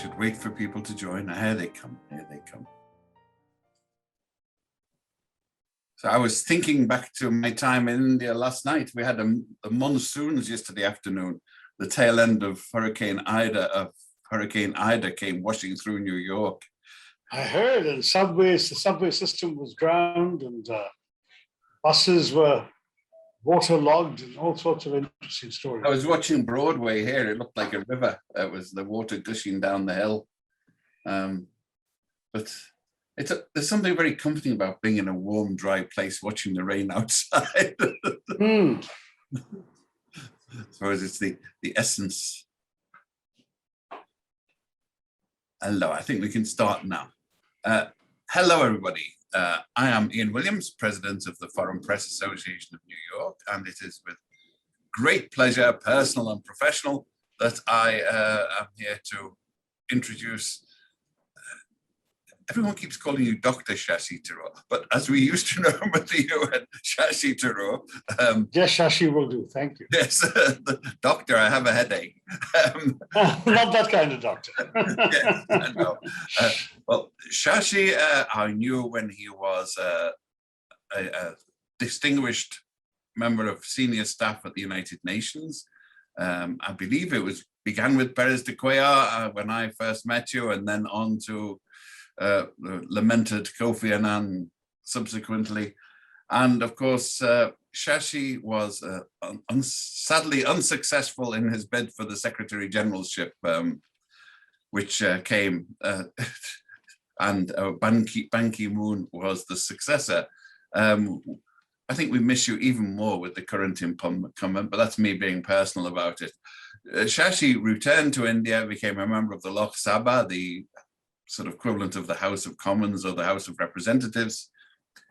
should wait for people to join. Here they come, here they come. So I was thinking back to my time in India last night. We had the monsoons yesterday afternoon. The tail end of Hurricane Ida came washing through New York. I heard, and the subway system was drowned, and buses were waterlogged, and all sorts of interesting stories. I was watching Broadway here. It looked like a river. It was the water gushing down the hill. But there's something very comforting about being in a warm, dry place, watching the rain outside. I suppose it's the essence. Hello, I think we can start now. Hello, everybody. I am Ian Williams, President of the Foreign Press Association of New York, and it is with great pleasure, personal and professional, that I am here to introduce. Everyone keeps calling you Dr. Shashi Tharoor, but as we used to know with you at Shashi Tharoor. Yes, Shashi will do, thank you. Yes, the doctor, I have a headache. Not that kind of doctor. Yes, I know. Well, Shashi, I knew when he was a distinguished member of senior staff at the United Nations. I believe it began with Perez de Cuellar when I first met you, and then on to the lamented Kofi Annan subsequently. And of course, Shashi was sadly unsuccessful in his bid for the Secretary Generalship, which came, and Ban Ki-moon was the successor. I think we miss you even more with the current incumbent, but that's me being personal about it. Shashi returned to India, became a member of the Lok Sabha, the sort of equivalent of the House of Commons or the House of Representatives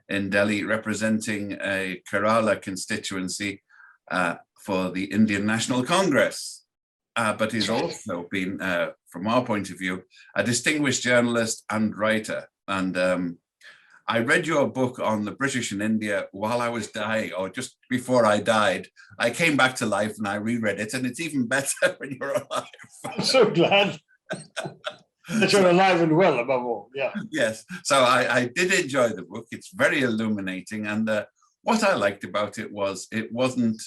in Delhi, representing a Kerala constituency for the Indian National Congress. But he's also been, from our point of view, a distinguished journalist and writer. And I read your book on the British in India while I was dying, or just before I died. I came back to life and I reread it, and it's even better when you're alive. I'm so glad that you're alive and well, above all. Yeah. Yes. So I did enjoy the book. It's very illuminating. And what I liked about it was it wasn't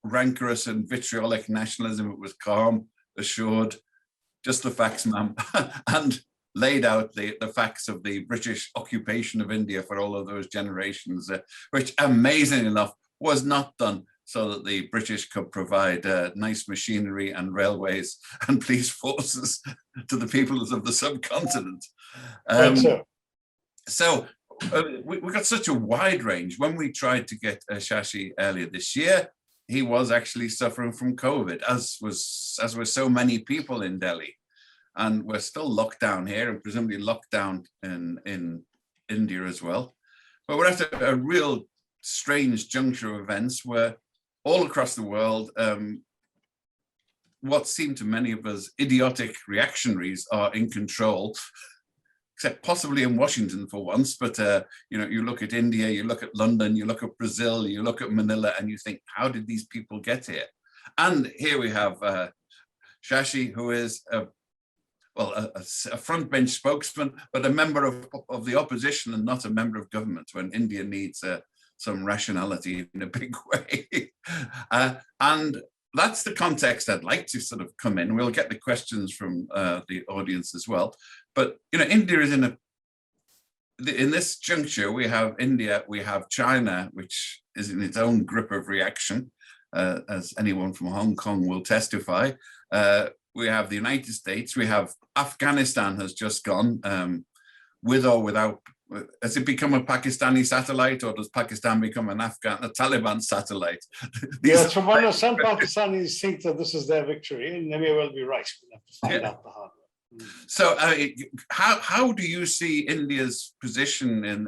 rancorous and vitriolic nationalism. It was calm, assured, just the facts, ma'am, and laid out the facts of the British occupation of India for all of those generations, which, amazing enough, was not done so that the British could provide nice machinery and railways and police forces to the peoples of the subcontinent. So we got such a wide range. When we tried to get Shashi earlier this year, he was actually suffering from COVID, as were so many people in Delhi. And we're still locked down here, and presumably locked down in India as well. But we're at a real strange juncture of events where all across the world, what seem to many of us idiotic reactionaries are in control, except possibly in Washington for once. But you look at India, you look at London, you look at Brazil, you look at Manila, and you think, how did these people get here? And here we have Shashi, who is a front bench spokesman, but a member of the opposition and not a member of government, when India needs some rationality in a big way. And that's the context I'd like to sort of come in. We'll get the questions from the audience as well. But India is in this juncture. We have India, we have China, which is in its own grip of reaction, as anyone from Hong Kong will testify. We have the United States, we have Afghanistan has just gone, with or without. Has it become a Pakistani satellite, or does Pakistan become a Taliban satellite? Yes, some Pakistanis think that this is their victory, and they may well be right. We'll have to find out the hard way. So, how do you see India's position in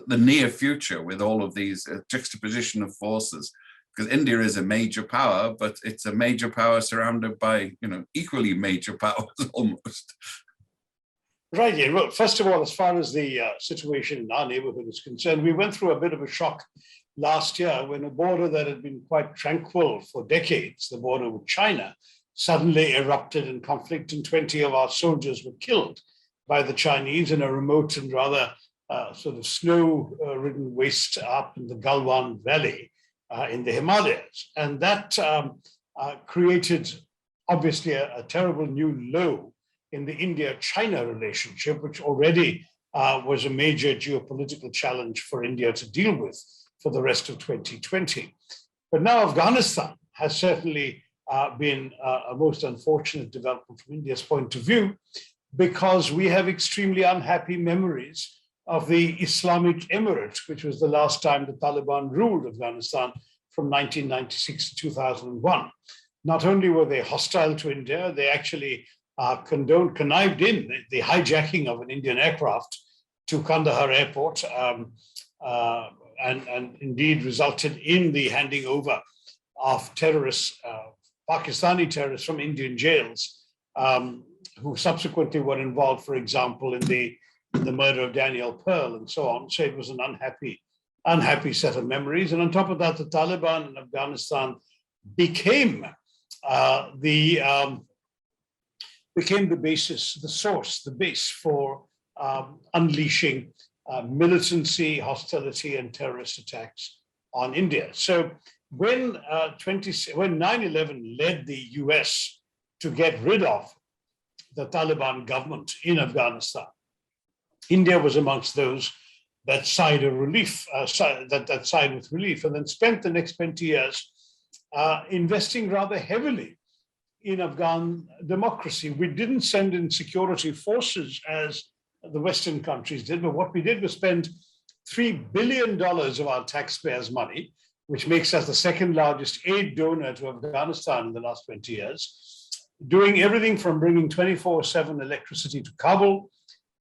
the near future with all of these juxtaposition of forces? Because India is a major power, but it's a major power surrounded by equally major powers almost. Right, yeah. Well, first of all, as far as the situation in our neighborhood is concerned, we went through a bit of a shock last year when a border that had been quite tranquil for decades, the border with China, suddenly erupted in conflict, and 20 of our soldiers were killed by the Chinese in a remote and rather sort of snow-ridden waste up in the Galwan Valley in the Himalayas. And that created, obviously, a terrible new low in the India-China relationship, which already was a major geopolitical challenge for India to deal with for the rest of 2020. But now Afghanistan has certainly been a most unfortunate development from India's point of view, because we have extremely unhappy memories of the Islamic Emirate, which was the last time the Taliban ruled Afghanistan from 1996 to 2001. Not only were they hostile to India, they actually connived in the hijacking of an Indian aircraft to Kandahar airport, and indeed resulted in the handing over of terrorists, Pakistani terrorists from Indian jails, who subsequently were involved, for example, in the murder of Daniel Pearl and so on. So it was an unhappy set of memories. And on top of that, the Taliban in Afghanistan became the basis, the source, the base for unleashing militancy, hostility, and terrorist attacks on India. So when 9/11 led the US to get rid of the Taliban government in Afghanistan, India was amongst those that sighed with relief, and then spent the next 20 years investing rather heavily in Afghan democracy. We didn't send in security forces as the Western countries did, but what we did was spend $3 billion of our taxpayers' money, which makes us the second largest aid donor to Afghanistan in the last 20 years, doing everything from bringing 24/7 electricity to Kabul,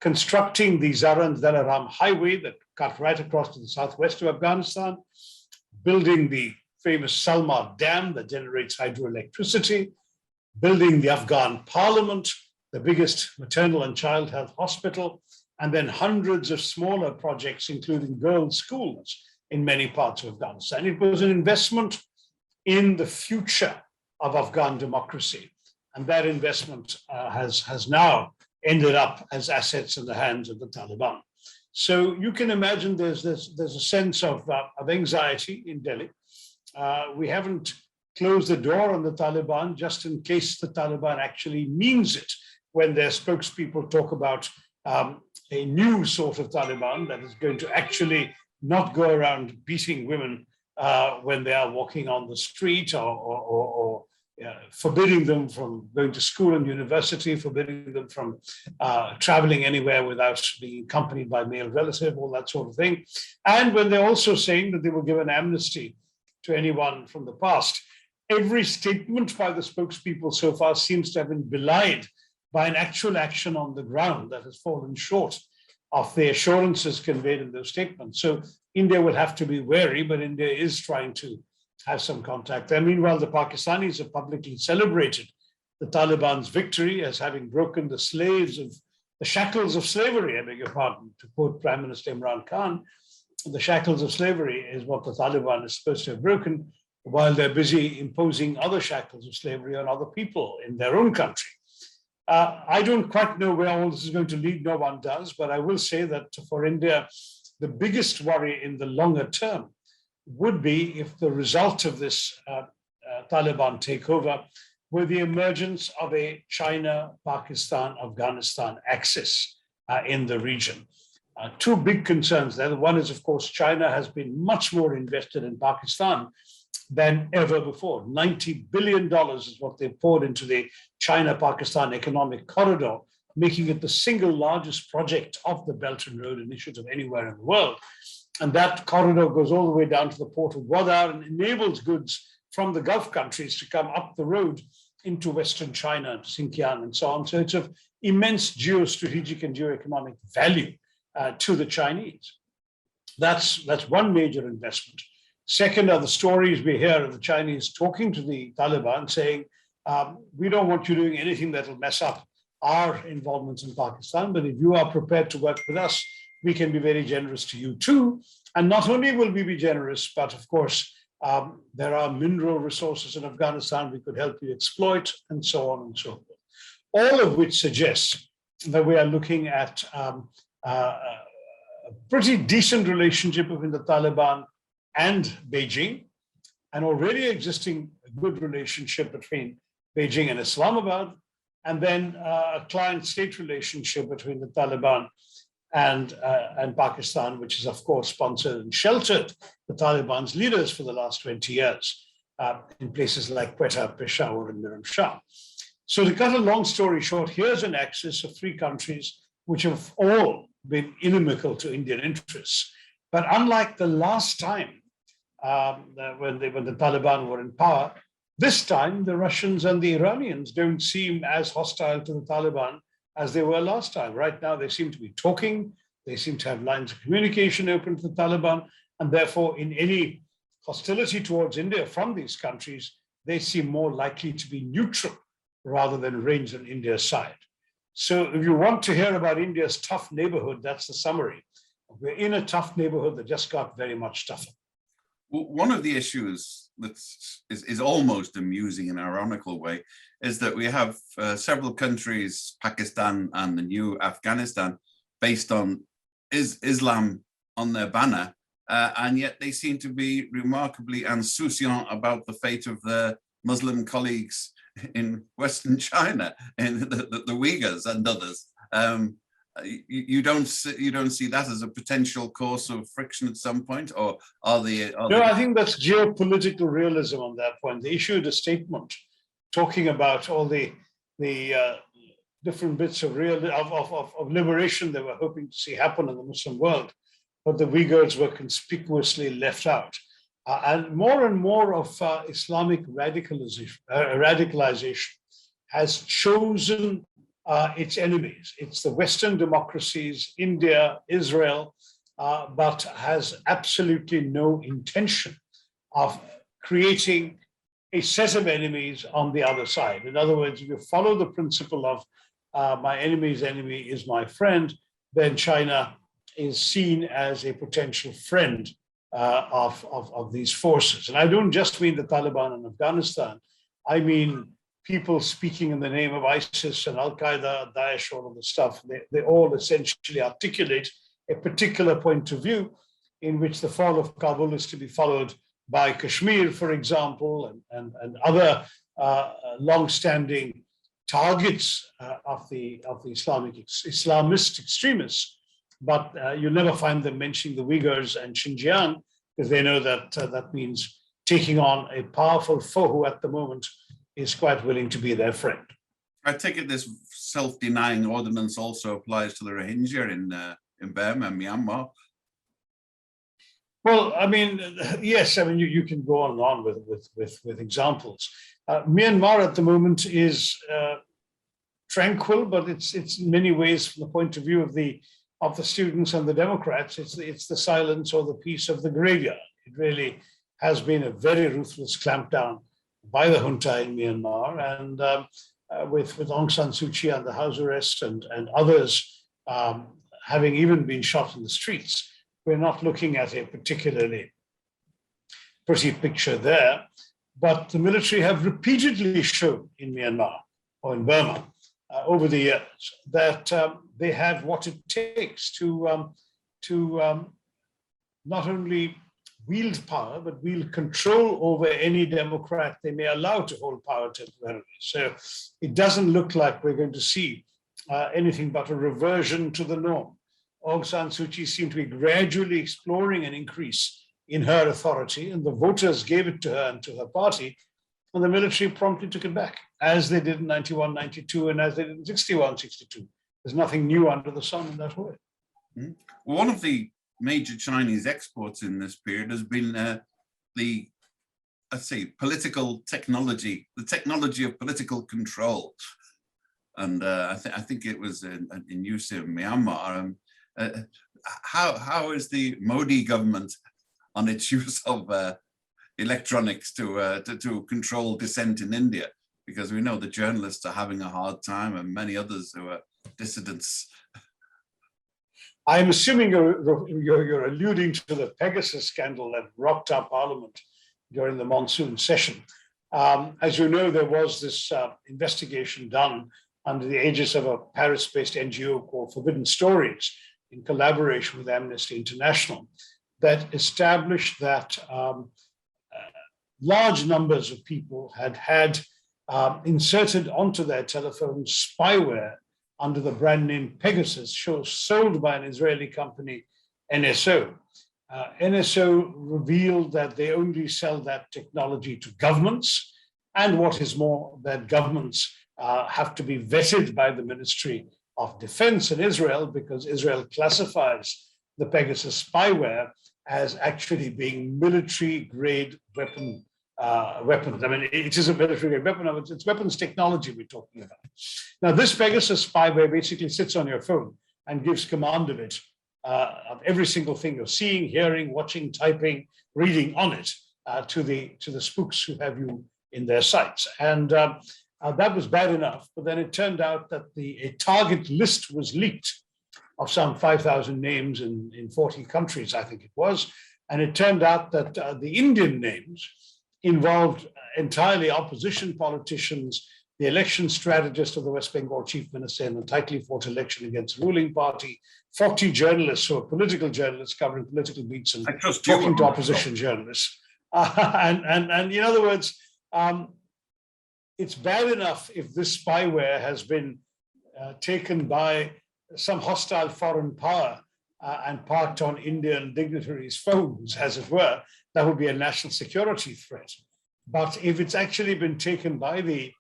constructing the Zaran-Dalaram highway that cut right across to the southwest of Afghanistan, building the famous Salma Dam that generates hydroelectricity, building the Afghan parliament, the biggest maternal and child health hospital, and then hundreds of smaller projects, including girls' schools in many parts of Afghanistan. It was an investment in the future of Afghan democracy. And that investment has now ended up as assets in the hands of the Taliban. So you can imagine there's a sense of anxiety in Delhi. We haven't closed the door on the Taliban just in case the Taliban actually means it when their spokespeople talk about a new sort of Taliban that is going to actually not go around beating women when they are walking on the street, or forbidding them from going to school and university, forbidding them from traveling anywhere without being accompanied by male relative, all that sort of thing. And when they're also saying that they will give an amnesty to anyone from the past, every statement by the spokespeople so far seems to have been belied by an actual action on the ground that has fallen short of the assurances conveyed in those statements. So India will have to be wary, but India is trying to have some contact. And meanwhile, the Pakistanis have publicly celebrated the Taliban's victory as having broken the shackles of slavery, I beg your pardon, to quote Prime Minister Imran Khan. The shackles of slavery is what the Taliban is supposed to have broken, while they're busy imposing other shackles of slavery on other people in their own country. I don't quite know where all this is going to lead, no one does, but I will say that for India, the biggest worry in the longer term would be if the result of this Taliban takeover were the emergence of a China, Pakistan, Afghanistan axis in the region. Two big concerns there. One is, of course, China has been much more invested in Pakistan than ever before. $90 billion is what they poured into the China-Pakistan Economic Corridor, making it the single largest project of the Belt and Road Initiative anywhere in the world. And that corridor goes all the way down to the port of Gwadar and enables goods from the Gulf countries to come up the road into Western China, to Xinjiang and so on. So it's of immense geostrategic and geoeconomic value to the Chinese. That's one major investment. Second are the stories we hear of the Chinese talking to the Taliban saying, we don't want you doing anything that will mess up our involvements in Pakistan, but if you are prepared to work with us, we can be very generous to you too. And not only will we be generous, but of course, There are mineral resources in Afghanistan we could help you exploit, and so on and so forth. All of which suggests that we are looking at a pretty decent relationship between the Taliban and Beijing, an already existing good relationship between Beijing and Islamabad, and then a client-state relationship between the Taliban and Pakistan, which has, of course, sponsored and sheltered the Taliban's leaders for the last 20 years in places like Quetta, Peshawar, and Miran Shah. So to cut a long story short, here's an axis of three countries which have all been inimical to Indian interests. But unlike the last time when the Taliban were in power, this time the Russians and the Iranians don't seem as hostile to the Taliban as they were last time. Right now, they seem to be talking. They seem to have lines of communication open to the Taliban. And therefore, in any hostility towards India from these countries, they seem more likely to be neutral rather than range on India's side. So if you want to hear about India's tough neighborhood, that's the summary. We're in a tough neighborhood that just got very much tougher. Well, one of the issues that is almost amusing in an ironical way is that we have several countries, Pakistan and the new Afghanistan, based on Islam on their banner, and yet they seem to be remarkably insouciant about the fate of their Muslim colleagues in Western China, and the Uyghurs and others. You don't see that as a potential cause of friction at some point, or are they? No, I think that's geopolitical realism on that point. They issued a statement talking about all the different bits of liberation they were hoping to see happen in the Muslim world, but the Uyghurs were conspicuously left out. And more of Islamic radicalization has chosen its enemies. It's the Western democracies, India, Israel, but has absolutely no intention of creating a set of enemies on the other side. In other words, if you follow the principle of my enemy's enemy is my friend, then China is seen as a potential friend of these forces. And I don't just mean the Taliban in Afghanistan. I mean people speaking in the name of ISIS and Al-Qaeda, Daesh, all of the stuff. They all essentially articulate a particular point of view in which the fall of Kabul is to be followed by Kashmir, for example, and other long-standing targets of the Islamist extremists. But you'll never find them mentioning the Uyghurs and Xinjiang, because they know that that means taking on a powerful foe who at the moment is quite willing to be their friend. I take it this self-denying ordinance also applies to the Rohingya in Burma, Myanmar. Well, I mean, yes, I mean, you can go on and on with examples. Myanmar at the moment is tranquil, but it's in many ways, from the point of view of the students and the Democrats, it's the silence or the peace of the graveyard. It really has been a very ruthless clampdown by the junta in Myanmar, and with Aung San Suu Kyi under house arrest and others having even been shot in the streets. We're not looking at a particularly pretty picture there, but the military have repeatedly shown in Myanmar or in Burma over the years that they have what it takes to not only wield power, but wield control over any Democrat they may allow to hold power temporarily. So it doesn't look like we're going to see anything but a reversion to the norm. Aung San Suu Kyi seemed to be gradually exploring an increase in her authority, and the voters gave it to her and to her party, and the military promptly took it back, as they did in 91, 92, and as they did in 61, 62. There's nothing new under the sun in that way. Mm-hmm. Well, one of the major Chinese exports in this period has been political technology, the technology of political control. And I think it was in use in Myanmar. How is the Modi government on its use of electronics to control dissent in India? Because we know the journalists are having a hard time, and many others who are dissidents. I'm assuming you're alluding to the Pegasus scandal that rocked our parliament during the monsoon session. As you know, there was this investigation done under the aegis of a Paris-based NGO called Forbidden Stories, in collaboration with Amnesty International, that established that large numbers of people had inserted onto their telephones spyware under the brand name Pegasus, sold by an Israeli company, NSO. NSO revealed that they only sell that technology to governments, and what is more, that governments have to be vetted by the Ministry of Defense in Israel, because Israel classifies the Pegasus spyware as actually being military-grade weapons. I mean, it is a military-grade weapon, it's weapons technology we're talking about. Now, this Pegasus spyware basically sits on your phone and gives command of it, of every single thing you're seeing, hearing, watching, typing, reading on it, to the spooks who have you in their sights. And that was bad enough, but then it turned out that a target list was leaked of some 5,000 names in 40 countries, I think it was. And it turned out that the Indian names involved entirely opposition politicians, the election strategist of the West Bengal chief minister in a tightly fought election against the ruling party, 40 journalists who are political journalists covering political beats and talking to opposition journalists. And in other words, it's bad enough if this spyware has been taken by some hostile foreign power and parked on Indian dignitaries' phones, as it were. That would be a national security threat. But if it's actually been taken by the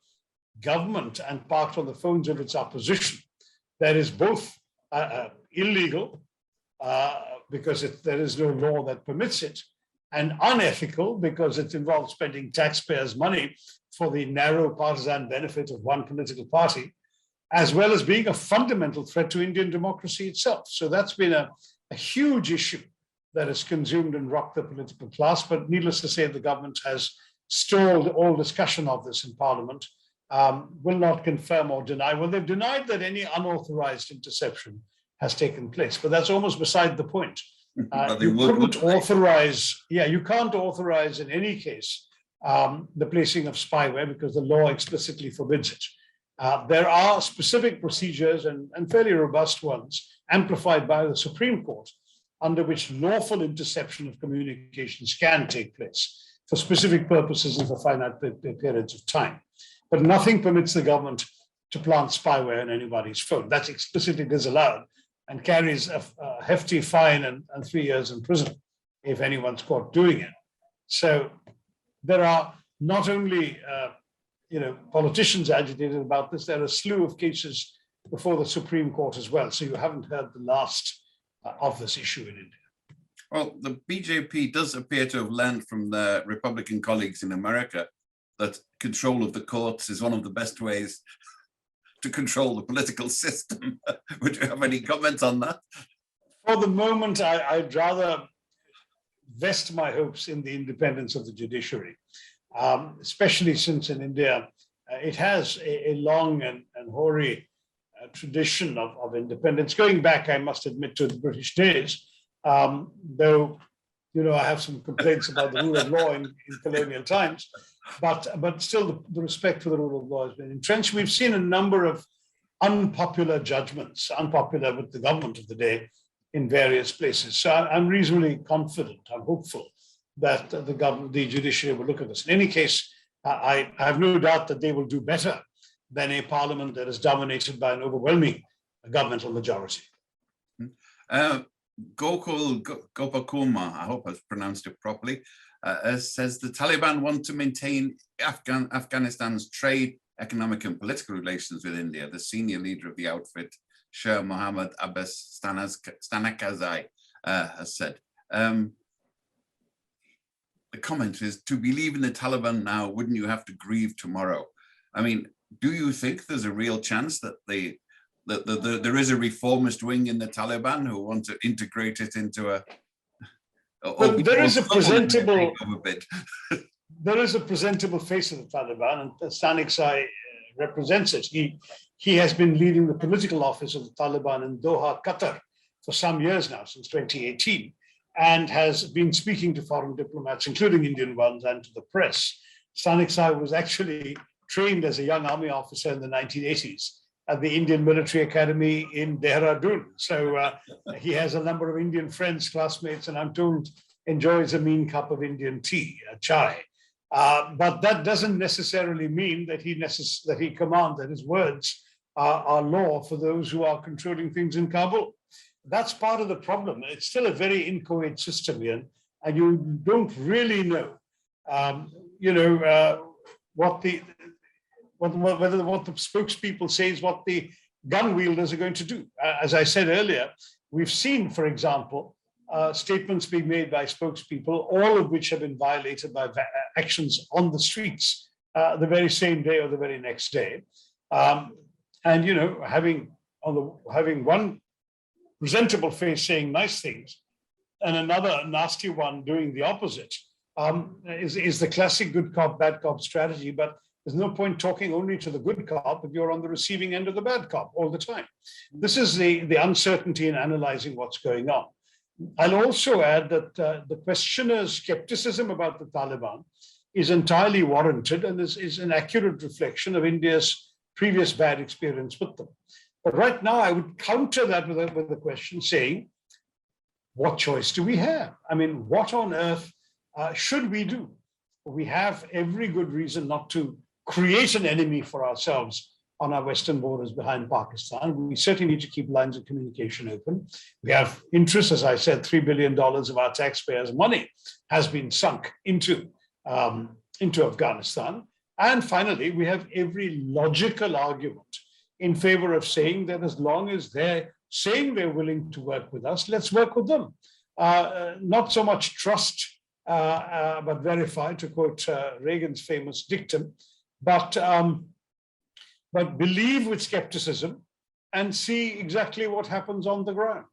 government and parked on the phones of its opposition, that is both illegal, because there is no law that permits it, and unethical because it involves spending taxpayers' money for the narrow partisan benefit of one political party, as well as being a fundamental threat to Indian democracy itself. So that's been a huge issue that has consumed and rocked the political class. But needless to say, the government has stalled all discussion of this in Parliament, will not confirm or deny. Well, they've denied that any unauthorized interception has taken place, but that's almost beside the point. You couldn't authorize, you can't authorize in any case the placing of spyware because the law explicitly forbids it. There are specific procedures and fairly robust ones amplified by the Supreme Court under which lawful interception of communications can take place for specific purposes and for finite periods of time. But nothing permits the government to plant spyware in anybody's phone. That's explicitly disallowed and carries a hefty fine and 3 years in prison if anyone's caught doing it. So there are not only politicians agitated about this, there are a slew of cases before the Supreme Court as well. So you haven't heard the last of this issue in India. Well, the BJP does appear to have learned from their Republican colleagues in America that control of the courts is one of the best ways to control the political system. Would you have any comment on that? For the moment, I'd rather vest my hopes in the independence of the judiciary, especially since in India, it has a long and hoary tradition of independence, going back, I must admit, to the British days, though, I have some complaints about the rule of law in colonial times, but still the respect for the rule of law has been entrenched. We've seen a number of unpopular judgments, unpopular with the government of the day in various places. So I'm reasonably confident, I'm hopeful that the judiciary will look at this. In any case, I have no doubt that they will do better than a parliament that is dominated by an overwhelming governmental majority. Gokul Gopakuma, I hope I've pronounced it properly, says the Taliban want to maintain Afghanistan's trade, economic and political relations with India. The senior leader of the outfit, Shah Mohammad Abbas Stanakazai, has said. The comment is, to believe in the Taliban now, wouldn't you have to grieve tomorrow? I mean, do you think there's a real chance that there is a reformist wing in the Taliban who want to integrate it into a... Well, there is a presentable... there is a presentable face of the Taliban, and Stanakazai represents it. He has been leading the political office of the Taliban in Doha, Qatar, for some years now, since 2018. and has been speaking to foreign diplomats, including Indian ones, and to the press. Stanik Sai was actually trained as a young army officer in the 1980s at the Indian Military Academy in Dehradun. So he has a number of Indian friends, classmates, and I'm told enjoys a mean cup of Indian tea, chai. But that doesn't necessarily mean that he commands, that his words are law for those who are controlling things in Kabul. That's part of the problem. It's still a very inchoate system, Ian, and you don't really know, whether what the spokespeople say is what the gun wielders are going to do. As I said earlier, we've seen, for example, statements being made by spokespeople, all of which have been violated by actions on the streets the very same day or the very next day. And having one presentable face saying nice things and another nasty one doing the opposite is the classic good cop, bad cop strategy. But there's no point talking only to the good cop if you're on the receiving end of the bad cop all the time. This is the uncertainty in analyzing what's going on. I'll also add that the questioner's skepticism about the Taliban is entirely warranted and is an accurate reflection of India's previous bad experience with them. But right now, I would counter that with a question saying, what choice do we have? I mean, what on earth should we do? We have every good reason not to create an enemy for ourselves on our western borders behind Pakistan. We certainly need to keep lines of communication open. We have interest, as I said, $3 billion of our taxpayers' money has been sunk into Afghanistan. And finally, we have every logical argument in favor of saying that as long as they're saying they're willing to work with us, let's work with them. Not so much trust, but verify, to quote Reagan's famous dictum, but believe with skepticism and see exactly what happens on the ground.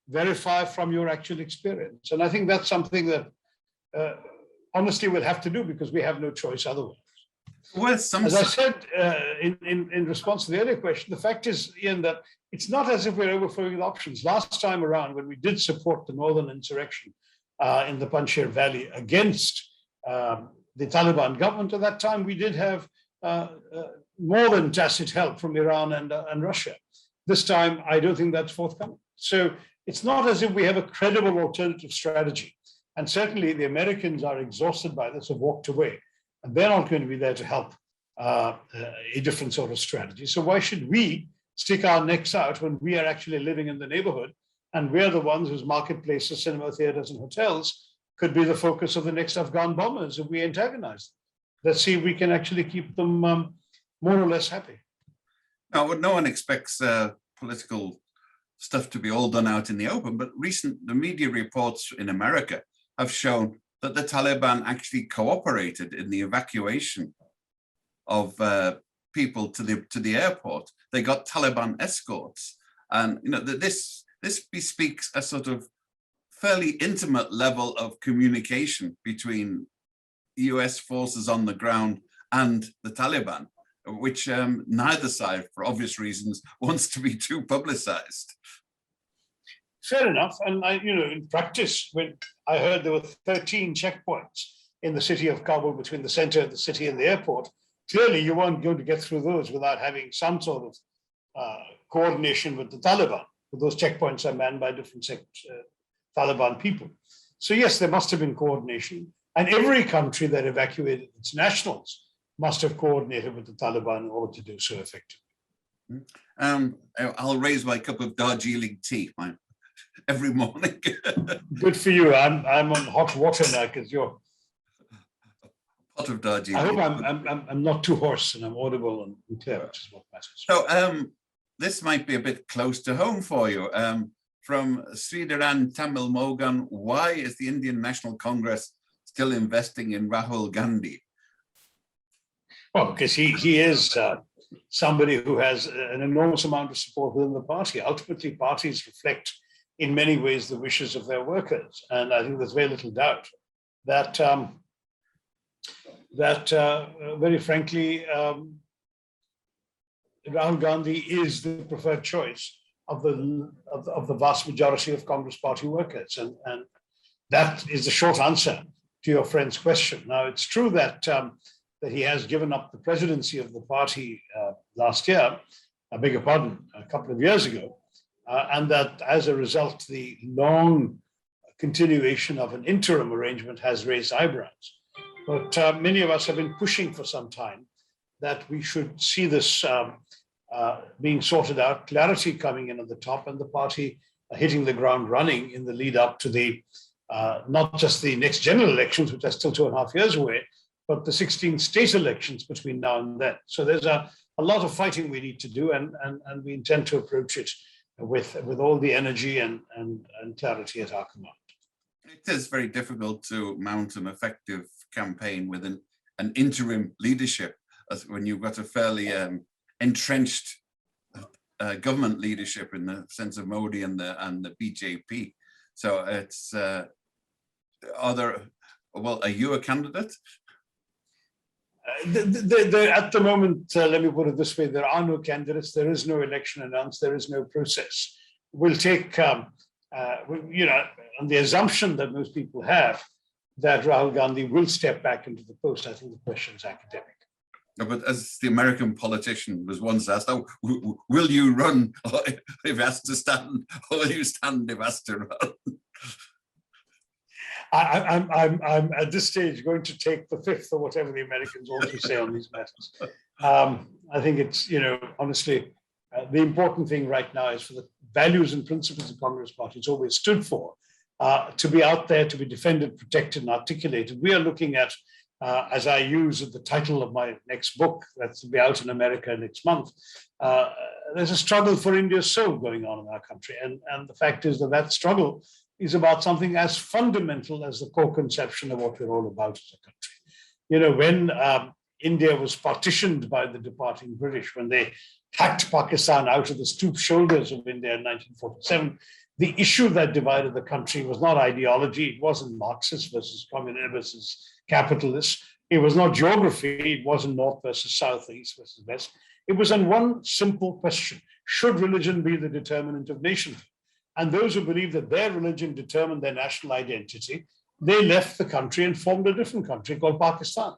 Verify from your actual experience. And I think that's something that honestly we'll have to do because we have no choice otherwise. Well, as I said in response to the earlier question, the fact is, Ian, that it's not as if we're overflowing with options. Last time around, when we did support the northern insurrection in the Panjshir Valley against the Taliban government, at that time we did have more than tacit help from Iran and Russia. This time, I don't think that's forthcoming. So it's not as if we have a credible alternative strategy. And certainly the Americans are exhausted by this, have walked away. And they're not going to be there to help a different sort of strategy. So why should we stick our necks out when we are actually living in the neighborhood and we're the ones whose marketplaces, cinema theaters, and hotels could be the focus of the next Afghan bombers if we antagonize them? Let's see if we can actually keep them more or less happy. Now, no one expects political stuff to be all done out in the open, but the media reports in America have shown that the Taliban actually cooperated in the evacuation of people to the airport. They got Taliban escorts, and this bespeaks a sort of fairly intimate level of communication between US forces on the ground and the Taliban, which neither side, for obvious reasons, wants to be too publicized. Fair enough. And in practice, when I heard there were 13 checkpoints in the city of Kabul between the center of the city and the airport, clearly you weren't going to get through those without having some sort of coordination with the Taliban. Those checkpoints are manned by different Taliban people. So yes, there must have been coordination. And every country that evacuated its nationals must have coordinated with the Taliban in order to do so effectively. I'll raise my cup of Darjeeling tea every morning. Good for you. I'm on hot water now because you're. Pot of Darjeeling. I hope I'm not too hoarse and I'm audible and clear, which is what matters. So this might be a bit close to home for you. From Sridharan Tamil Mogan, why is the Indian National Congress still investing in Rahul Gandhi? Well, because he is somebody who has an enormous amount of support within the party. Ultimately, parties reflect in many ways the wishes of their workers. And I think there's very little doubt that, very frankly, Rahul Gandhi is the preferred choice the vast majority of Congress Party workers, and that is the short answer to your friend's question. Now, it's true that that he has given up the presidency of the party last year, I beg your pardon, a couple of years ago, and that as a result, the long continuation of an interim arrangement has raised eyebrows. But many of us have been pushing for some time that we should see this being sorted out, clarity coming in at the top, and the party hitting the ground running in the lead up to the not just the next general elections, which are still 2.5 years away, but the 16 state elections between now and then. So there's a lot of fighting we need to do, and we intend to approach it with all the energy and clarity at our command. It is very difficult to mount an effective campaign with an interim leadership when you've got a fairly entrenched government leadership in the sense of Modi and the BJP. So it's are you a candidate? At the moment, let me put it this way: there are no candidates. There is no election announced. There is no process. We'll take, on the assumption that most people have that Rahul Gandhi will step back into the post. I think the question is academic. No, but as the American politician was once asked, "Oh, will you run if asked to stand, or will you stand if asked to run?" I'm at this stage going to take the fifth, or whatever the Americans also say on these matters. I think it's, honestly, the important thing right now is for the values and principles the Congress Party has always stood for to be out there, to be defended, protected, and articulated. We are looking at, as I use at the title of my next book that's to be out in America next month, there's a struggle for India's soul going on in our country. And the fact is that struggle is about something as fundamental as the core conception of what we're all about as a country. When India was partitioned by the departing British, when they hacked Pakistan out of the stooped shoulders of India in 1947, the issue that divided the country was not ideology. It wasn't Marxist versus communist versus capitalist. It was not geography. It wasn't north versus south, east versus west. It was on one simple question: should religion be the determinant of nationhood? And those who believed that their religion determined their national identity, they left the country and formed a different country called Pakistan.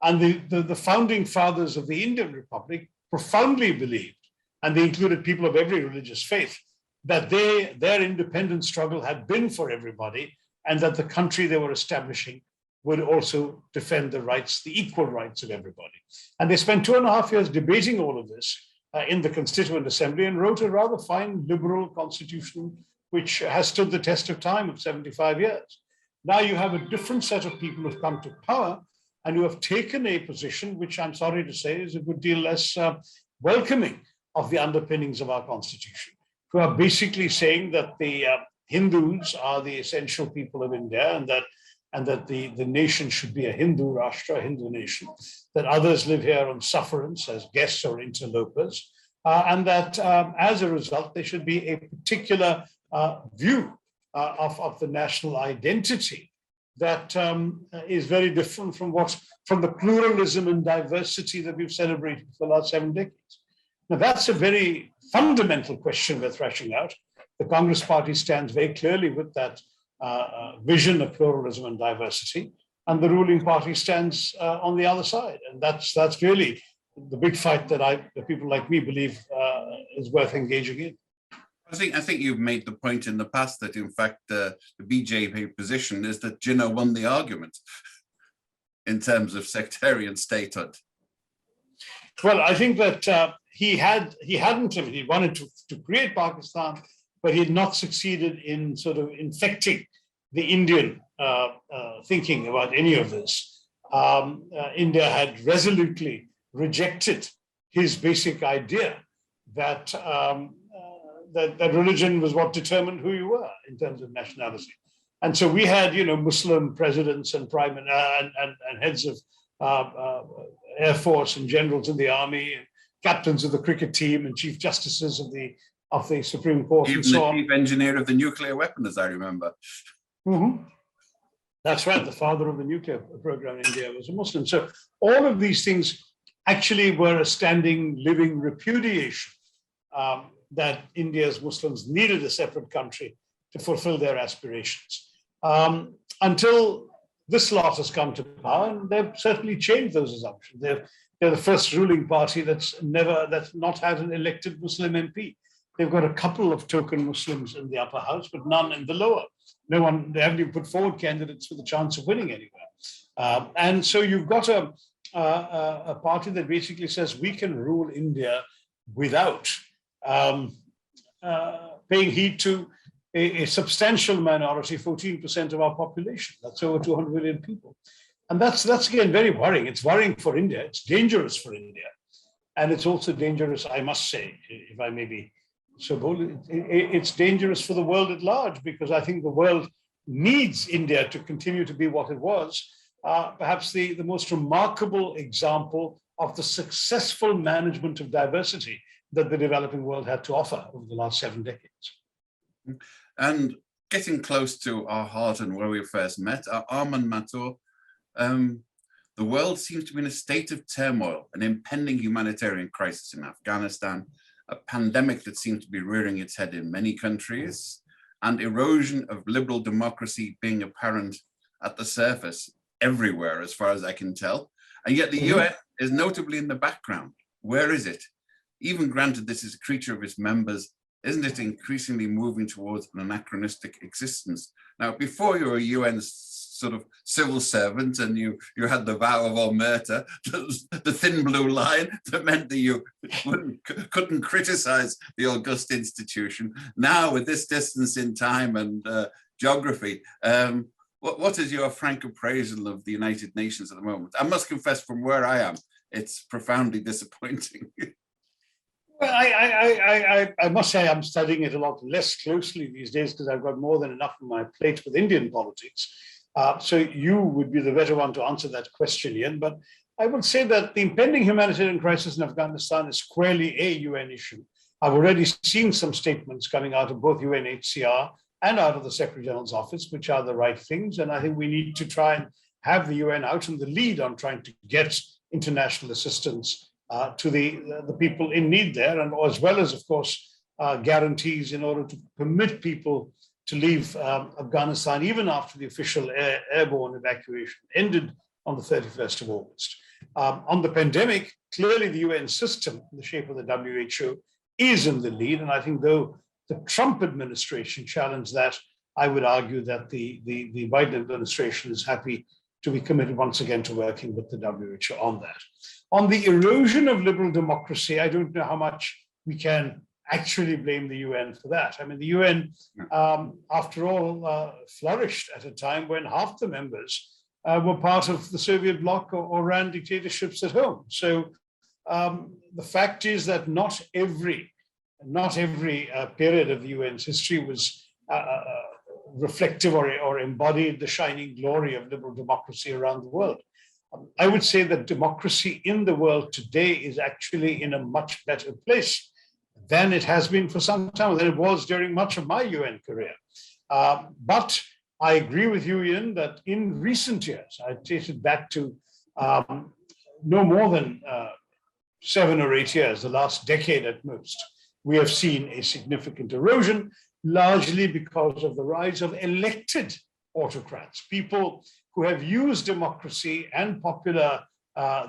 And the founding fathers of the Indian Republic profoundly believed, and they included people of every religious faith, that their independence struggle had been for everybody, and that the country they were establishing would also defend the rights, the equal rights of everybody. And they spent 2.5 years debating all of this in the Constituent Assembly, and wrote a rather fine liberal constitution, which has stood the test of time of 75 years. Now you have a different set of people who've come to power and who have taken a position, which I'm sorry to say is a good deal less welcoming of the underpinnings of our constitution, who are basically saying that the Hindus are the essential people of India, and that the nation should be a Hindu Rashtra, a Hindu nation, that others live here on sufferance as guests or interlopers, and that as a result, there should be a particular view of the national identity that is very different from the pluralism and diversity that we've celebrated for the last 7 decades. Now, that's a very fundamental question we're thrashing out. The Congress Party stands very clearly with that vision of pluralism and diversity, and the ruling party stands on the other side. And that's really the big fight that people like me believe is worth engaging in. I think you've made the point in the past that, in fact, the BJP position is that Jinnah won the argument in terms of sectarian statehood. Well, I think that he wanted to create Pakistan, but he had not succeeded in sort of infecting the Indian thinking about any of this. India had resolutely rejected his basic idea that that religion was what determined who you were in terms of nationality. And so we had, Muslim presidents and and heads of Air Force and generals in the army, and captains of the cricket team, and chief justices of the Supreme Court, even and so the on. chief engineer of the nuclear weapon, as I remember. Mm-hmm. That's right. The father of the nuclear program in India was a Muslim. So all of these things actually were a standing, living repudiation that India's Muslims needed a separate country to fulfill their aspirations. Until this lot has come to power, and they've certainly changed those assumptions. They're the first ruling party that's not had an elected Muslim MP. They've got a couple of token Muslims in the upper house, but none in the lower. They haven't even put forward candidates with a chance of winning anywhere. And so you've got a party that basically says we can rule India without paying heed to a substantial minority, 14% of our population. That's over 200 million people. And that's again very worrying. It's worrying for India. It's dangerous for India. And it's also dangerous, I must say, if I may be so bold, it's dangerous for the world at large, because I think the world needs India to continue to be what it was, perhaps the most remarkable example of the successful management of diversity that the developing world had to offer over the last 7 decades. And getting close to our heart and where we first met, Arman Mathur, the world seems to be in a state of turmoil, an impending humanitarian crisis in Afghanistan, a pandemic that seems to be rearing its head in many countries, and erosion of liberal democracy being apparent at the surface everywhere, as far as I can tell. And yet the UN is notably in the background. Where is it? Even granted this is a creature of its members, isn't it increasingly moving towards an anachronistic existence? Now, before you were a UN sort of civil servant and you had the vow of omerta, the thin blue line that meant that you couldn't criticize the august institution. Now, with this distance in time and geography, what is your frank appraisal of the United Nations at the moment? I must confess, from where I am, it's profoundly disappointing. Well, I must say I'm studying it a lot less closely these days because I've got more than enough on my plate with Indian politics. So you would be the better one to answer that question, Ian. But I would say that the impending humanitarian crisis in Afghanistan is squarely a UN issue. I've already seen some statements coming out of both UNHCR and out of the Secretary General's office, which are the right things. And I think we need to try and have the UN out in the lead on trying to get international assistance to the people in need there, and as well as, of course, guarantees in order to permit people to leave Afghanistan even after the official airborne evacuation ended on the 31st of August. On the pandemic, clearly the UN system, in the shape of the WHO, is in the lead, and I think though the Trump administration challenged that, I would argue that the Biden administration is happy to be committed once again to working with the WHO on that. On the erosion of liberal democracy, I don't know how much we can actually blame the UN for that. I mean, the UN, after all, flourished at a time when half the members were part of the Soviet bloc or ran dictatorships at home. So the fact is that not every period of the UN's history was reflective or embodied the shining glory of liberal democracy around the world. I would say that democracy in the world today is actually in a much better place than it has been for some time, than it was during much of my UN career. But I agree with you, Ian, that in recent years, I take it back to no more than 7 or 8 years, the last decade at most, we have seen a significant erosion, largely because of the rise of elected autocrats, people who have used democracy and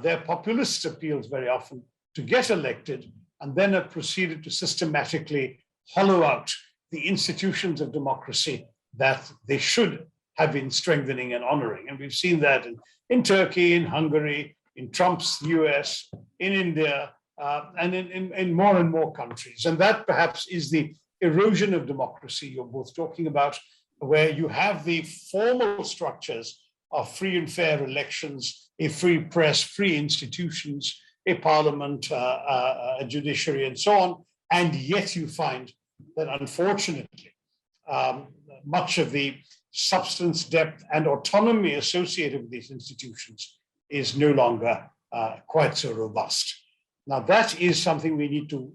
their populist appeals very often to get elected, and then have proceeded to systematically hollow out the institutions of democracy that they should have been strengthening and honoring. And we've seen that in Turkey, in Hungary, in Trump's US, in India, and in more and more countries. And that perhaps is the erosion of democracy you're both talking about, where you have the formal structures of free and fair elections, a free press, free institutions, a parliament, a judiciary, and so on. And yet you find that, unfortunately, much of the substance, depth, and autonomy associated with these institutions is no longer quite so robust. Now, that is something we need to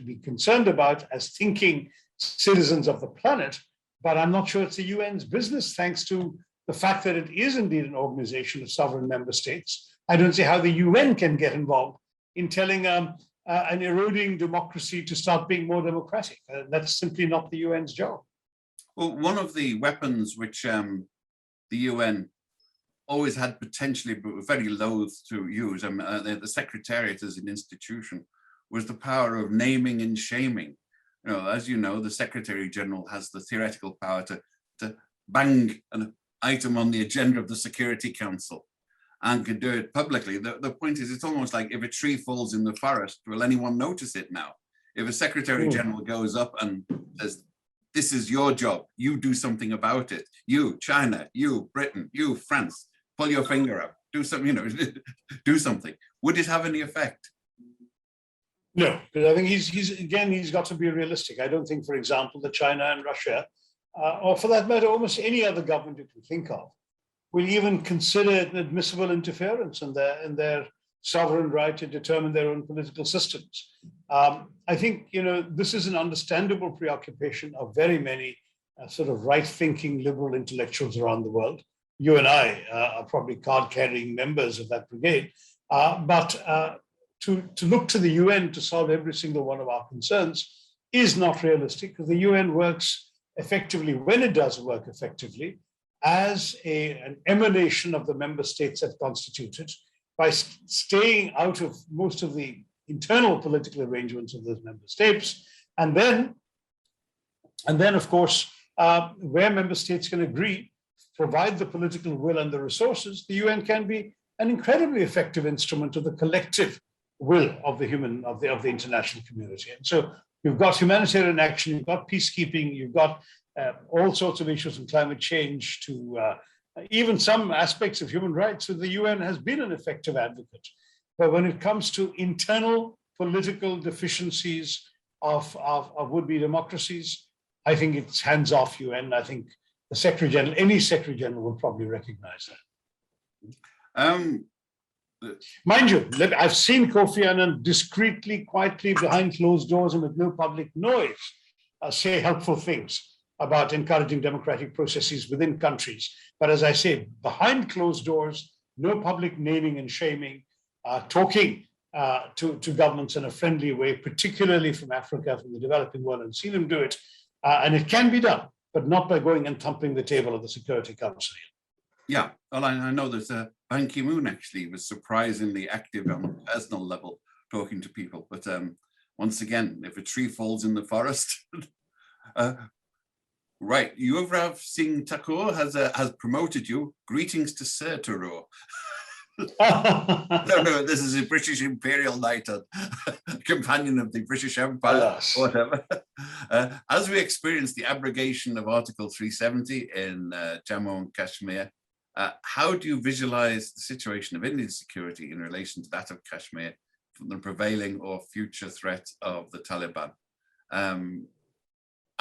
be concerned about as thinking citizens of the planet, but I'm not sure it's the UN's business, thanks to the fact that it is indeed an organization of sovereign member states. I don't see how the UN can get involved in telling and eroding democracy to start being more democratic. That's simply not the UN's job. Well, one of the weapons which the UN always had potentially, but were very loath to use, the Secretariat as an institution, was the power of naming and shaming. You know, as you know, the Secretary General has the theoretical power to bang an item on the agenda of the Security Council and can do it publicly. The point is, it's almost like if a tree falls in the forest, will anyone notice it now? If a Secretary General goes up and says, this is your job, you do something about it. You, China, you, Britain, you, France, pull your finger up, do something, you know, do something. Would it have any effect? No, because I think he's got to be realistic. I don't think, for example, that China and Russia, or for that matter, almost any other government you can think of, will even consider it an admissible interference in their sovereign right to determine their own political systems. I think, you know, this is an understandable preoccupation of very many sort of right-thinking liberal intellectuals around the world. You and I are probably card-carrying members of that brigade, but to look to the UN to solve every single one of our concerns is not realistic, because the UN works effectively, when it does work effectively, as an emanation of the member states that constitute it, by staying out of most of the internal political arrangements of those member states. And then of course, where member states can agree, provide the political will and the resources, the UN can be an incredibly effective instrument of the collective will of the international community. And so you've got humanitarian action, you've got peacekeeping, you've got all sorts of issues from climate change to even some aspects of human rights. So the UN has been an effective advocate. But when it comes to internal political deficiencies of would-be democracies, I think it's hands-off UN. I think the Secretary General, any Secretary General will probably recognize that. Mind you, I've seen Kofi Annan discreetly, quietly, behind closed doors and with no public noise, say helpful things about encouraging democratic processes within countries. But as I say, behind closed doors, no public naming and shaming, talking to governments in a friendly way, particularly from Africa, from the developing world, and seen him do it. And it can be done, but not by going and thumping the table of the Security Council. Yeah, well, I know that Ban Ki-moon actually was surprisingly active on a personal level, talking to people. But once again, if a tree falls in the forest, right, Yuvraj Singh Thakur has promoted you. Greetings to Sir Tharoor. No, this is a British Imperial Knight, companion of the British Empire, Alas. whatever. As we experience the abrogation of Article 370 in Jammu and Kashmir, how do you visualize the situation of Indian security in relation to that of Kashmir from the prevailing or future threat of the Taliban?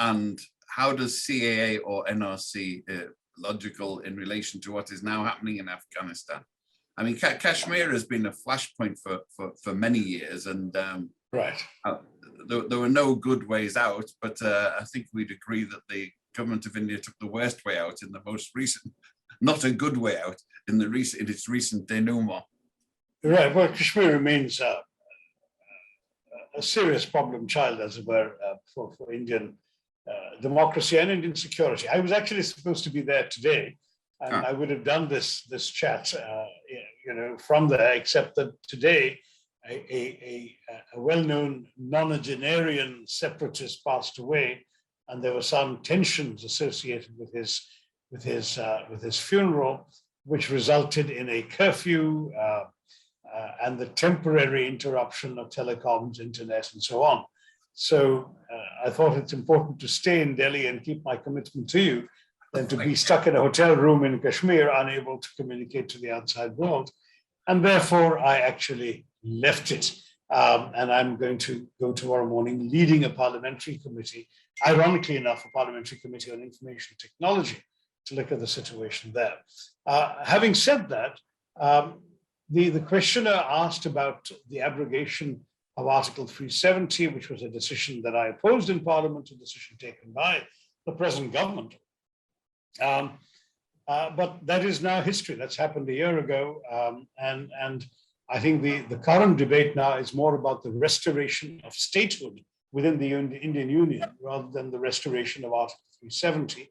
And how does CAA or NRC logical in relation to what is now happening in Afghanistan? I mean, Kashmir has been a flashpoint for many years, and right. There were no good ways out, but I think we'd agree that the government of India took the worst way out in the most recent, not a good way out in its recent denouement. Right. Well, Kashmir remains a serious problem child, as it were, for Indian democracy and Indian security. I was actually supposed to be there today, and I would have done this chat, from there, except that today a well-known nonagenarian separatist passed away, and there were some tensions associated with his funeral, which resulted in a curfew and the temporary interruption of telecoms, internet, and so on. So I thought it's important to stay in Delhi and keep my commitment to you than to be stuck in a hotel room in Kashmir, unable to communicate to the outside world. And therefore, I actually left it. And I'm going to go tomorrow morning leading a parliamentary committee, ironically enough, a parliamentary committee on information technology, to look at the situation there. Having said that, the questioner asked about the abrogation of Article 370, which was a decision that I opposed in Parliament, a decision taken by the present government. But that is now history. That's happened a year ago. And I think the current debate now is more about the restoration of statehood within the Indian Union rather than the restoration of Article 370,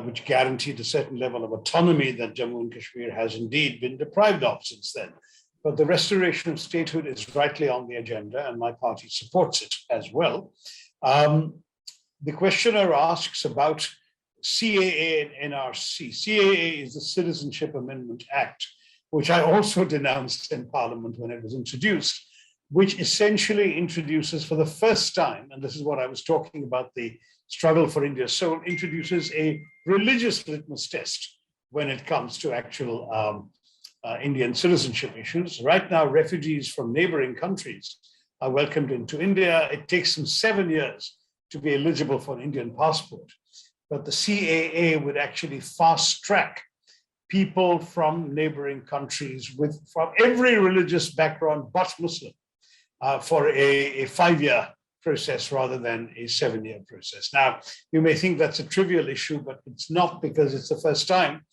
which guaranteed a certain level of autonomy that Jammu and Kashmir has indeed been deprived of since then. But the restoration of statehood is rightly on the agenda, and my party supports it as well. The questioner asks about CAA and NRC. CAA is the Citizenship Amendment Act, which I also denounced in Parliament when it was introduced, which essentially introduces for the first time, and this is what I was talking about, the struggle for India's soul, introduces a religious litmus test when it comes to actual Indian citizenship issues. Right now, refugees from neighboring countries are welcomed into India. It takes them 7 years to be eligible for an Indian passport. But the CAA would actually fast track people from neighboring countries from every religious background but Muslim for a 5-year process rather than a 7-year process. Now, you may think that's a trivial issue, but it's not, because it's the first time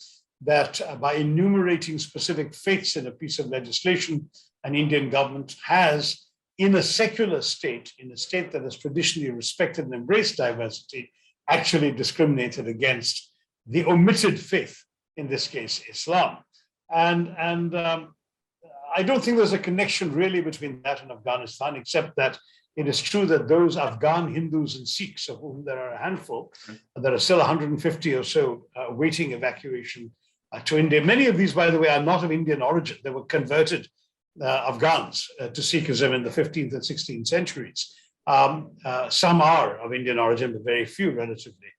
that by enumerating specific faiths in a piece of legislation, an Indian government has, in a secular state, in a state that has traditionally respected and embraced diversity, actually discriminated against the omitted faith, in this case, Islam. And I don't think there's a connection really between that and Afghanistan, except that it is true that those Afghan Hindus and Sikhs, of whom there are a handful, there are still 150 or so waiting evacuation to India. Many of these, by the way, are not of Indian origin. They were converted Afghans to Sikhism in the 15th and 16th centuries. Some are of Indian origin, but very few relatively.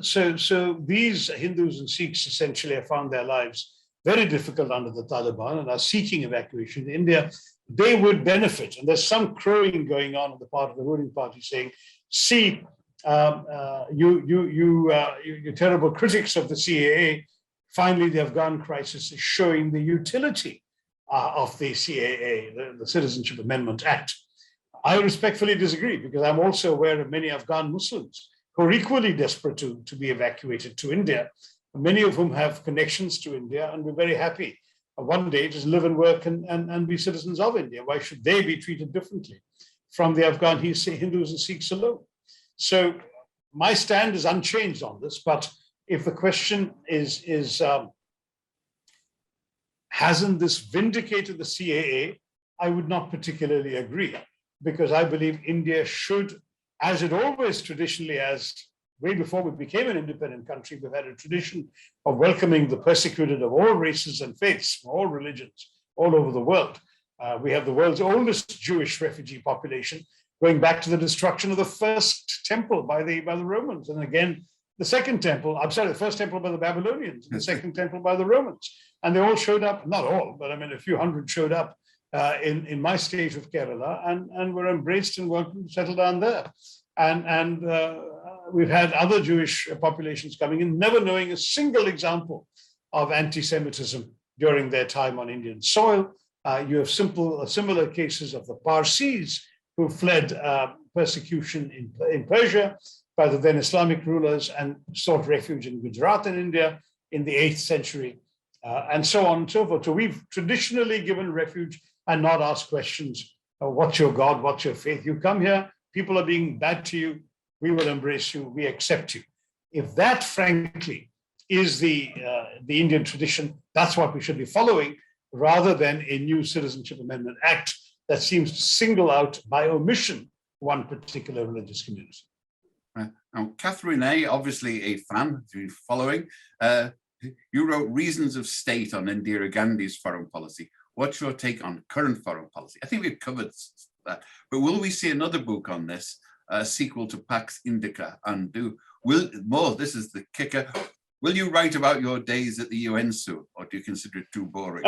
So these Hindus and Sikhs essentially have found their lives very difficult under the Taliban and are seeking evacuation to India. They would benefit, and there's some crowing going on the part of the ruling party saying, "See, you terrible critics of the CAA, finally the Afghan crisis is showing the utility of the CAA, the Citizenship Amendment Act." I respectfully disagree, because I'm also aware of many Afghan Muslims who are equally desperate to be evacuated to India, many of whom have connections to India, and we're very happy one day just live and work and be citizens of India. Why should they be treated differently from the Afghan Hindus and Sikhs alone? So my stand is unchanged on this, but if the question is hasn't this vindicated the CAA, I would not particularly agree, because I believe India should, as it always traditionally has, way before we became an independent country, we've had a tradition of welcoming the persecuted of all races and faiths, from all religions, all over the world. We have the world's oldest Jewish refugee population, going back to the destruction of the first temple by the Romans, and again, the second temple, the first temple by the Babylonians, and the second temple by the Romans. And they all showed up, not all, but I mean, a few hundred showed up in my state of Kerala, and were embraced and welcomed to settle down there. And we've had other Jewish populations coming in, never knowing a single example of anti-Semitism during their time on Indian soil. You have similar cases of the Parsis who fled persecution in Persia by the then Islamic rulers and sought refuge in Gujarat in India in the 8th century, and so on and so forth. So we've traditionally given refuge and not asked questions. What's your God? What's your faith? You come here, people are being bad to you, we will embrace you, we accept you. If that, frankly, is the Indian tradition, that's what we should be following, rather than a new Citizenship Amendment Act that seems to single out by omission one particular religious community. Now, Catherine A., obviously a fan, if you're following, you wrote Reasons of State on Indira Gandhi's foreign policy. What's your take on current foreign policy? I think we've covered that, but will we see another book on this, a sequel to Pax Indica? And this is the kicker, will you write about your days at the UN soon, or do you consider it too boring?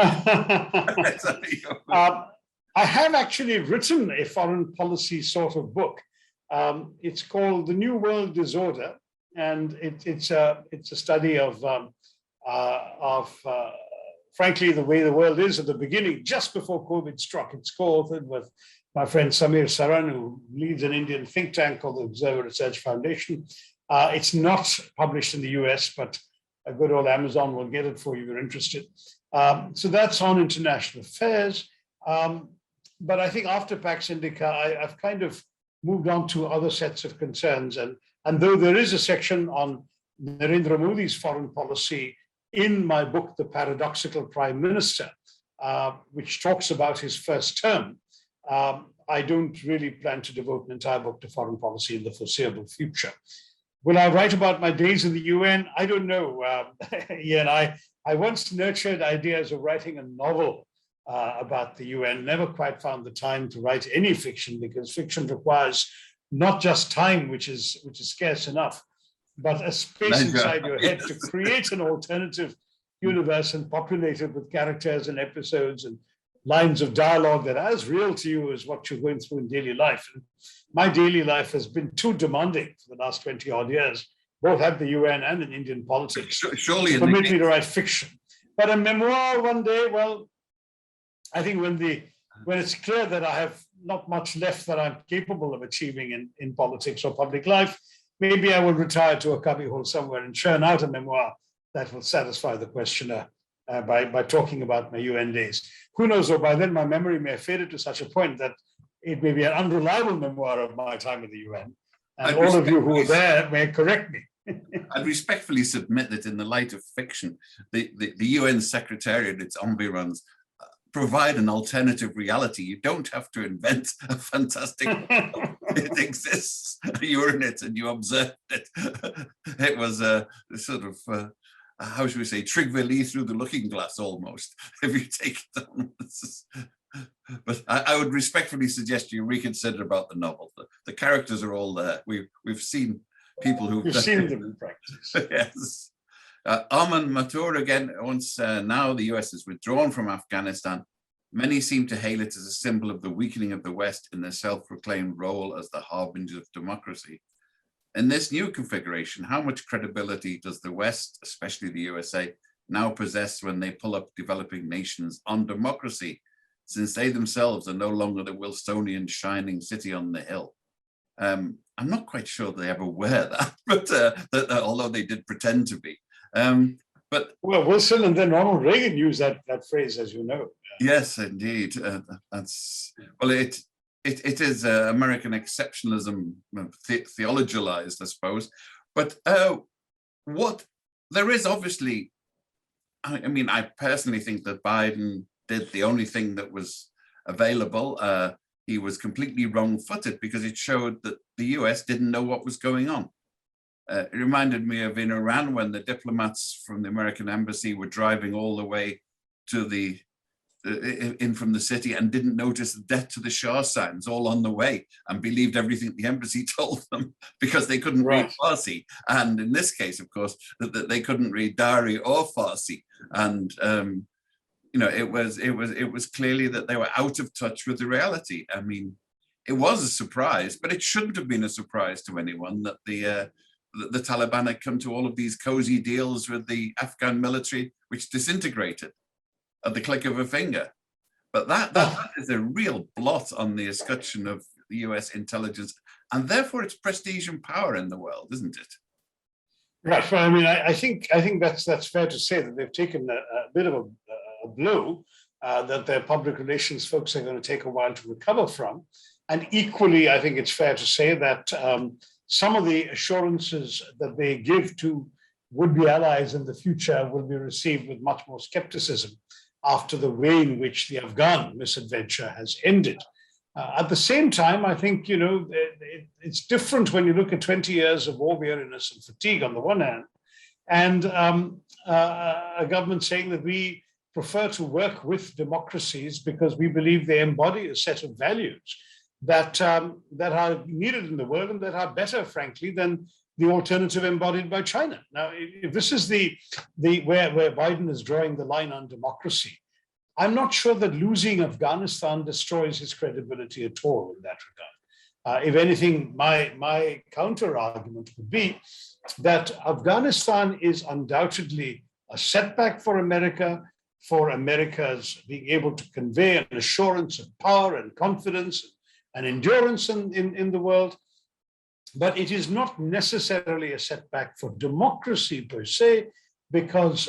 I have actually written a foreign policy sort of book. It's called The New World Disorder, and it's a study of frankly, the way the world is at the beginning, just before COVID struck. It's co-authored with my friend Samir Saran, who leads an Indian think tank called the Observer Research Foundation. It's not published in the US, but a good old Amazon will get it for you if you're interested. So that's on international affairs. But I think after Pax Indica, I've kind of moved on to other sets of concerns. And though there is a section on Narendra Modi's foreign policy in my book, The Paradoxical Prime Minister, which talks about his first term, I don't really plan to devote an entire book to foreign policy in the foreseeable future. Will I write about my days in the UN? I don't know. Ian, I once nurtured ideas of writing a novel about the UN, never quite found the time to write any fiction, because fiction requires not just time, which is scarce enough, but a space inside your head to create an alternative universe and populate it with characters and episodes and lines of dialogue that are as real to you as what you're going through in daily life. And my daily life has been too demanding for the last 20 odd years, both at the UN and in Indian politics, surely to permit me to write fiction. But a memoir one day, well, I think when it's clear that I have not much left that I'm capable of achieving in politics or public life, maybe I will retire to a cubbyhole somewhere and churn out a memoir that will satisfy the questioner by talking about my UN days. Who knows, or by then my memory may have faded to such a point that it may be an unreliable memoir of my time at the UN. And all of you who were there may correct me. I'd respectfully submit that in the light of fiction, the UN Secretariat, its environs, provide an alternative reality. You don't have to invent a fantastic it exists. You're in it and you observed it. It was a sort of, how should we say, Trigvili through the looking glass almost, if you take it on. But I would respectfully suggest you reconsider about the novel. The characters are all there. We've seen people who've seen them in practice. Yes. Arman Mathur again, once now the US is withdrawn from Afghanistan, many seem to hail it as a symbol of the weakening of the West in their self-proclaimed role as the harbinger of democracy. In this new configuration, how much credibility does the West, especially the USA, now possess when they pull up developing nations on democracy, since they themselves are no longer the Wilsonian shining city on the hill? I'm not quite sure they ever were that, but although they did pretend to be. But well, Wilson and then Ronald Reagan used that phrase, as you know. Yes, indeed. That's well, it is American exceptionalism theologized, I suppose. But what there is obviously, I mean, I personally think that Biden did the only thing that was available. He was completely wrong-footed because it showed that the US didn't know what was going on. It reminded me of in Iran when the diplomats from the American embassy were driving all the way to in from the city and didn't notice the death to the Shah signs all on the way and believed everything the embassy told them because they couldn't read Farsi. And in this case, of course, that they couldn't read Dari or Farsi. And you know, it was clearly that they were out of touch with the reality. I mean, it was a surprise, but it shouldn't have been a surprise to anyone that the Taliban had come to all of these cozy deals with the Afghan military, which disintegrated at the click of a finger. But that is a real blot on the escutcheon of the US intelligence, and therefore its prestige and power in the world, isn't it? Right. Well, I mean, I think that's fair to say that they've taken a bit of a blow that their public relations folks are going to take a while to recover from. And equally, I think it's fair to say that some of the assurances that they give to would-be allies in the future will be received with much more skepticism after the way in which the Afghan misadventure has ended. At the same time, I think, you know, it's different when you look at 20 years of war weariness and fatigue on the one hand, and a government saying that we prefer to work with democracies because we believe they embody a set of values that are needed in the world and that are better, frankly, than the alternative embodied by China. Now, if this is where Biden is drawing the line on democracy, I'm not sure that losing Afghanistan destroys his credibility at all in that regard. If anything, my counter argument would be that Afghanistan is undoubtedly a setback for America's being able to convey an assurance of power and confidence and endurance in the world. But it is not necessarily a setback for democracy per se, because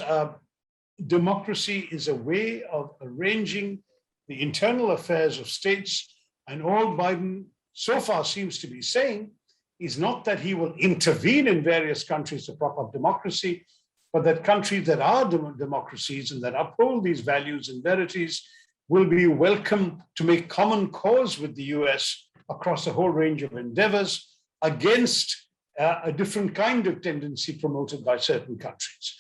democracy is a way of arranging the internal affairs of states. And all Biden so far seems to be saying is not that he will intervene in various countries to prop up democracy, but that countries that are democracies and that uphold these values and verities will be welcome to make common cause with the US across a whole range of endeavors against a different kind of tendency promoted by certain countries.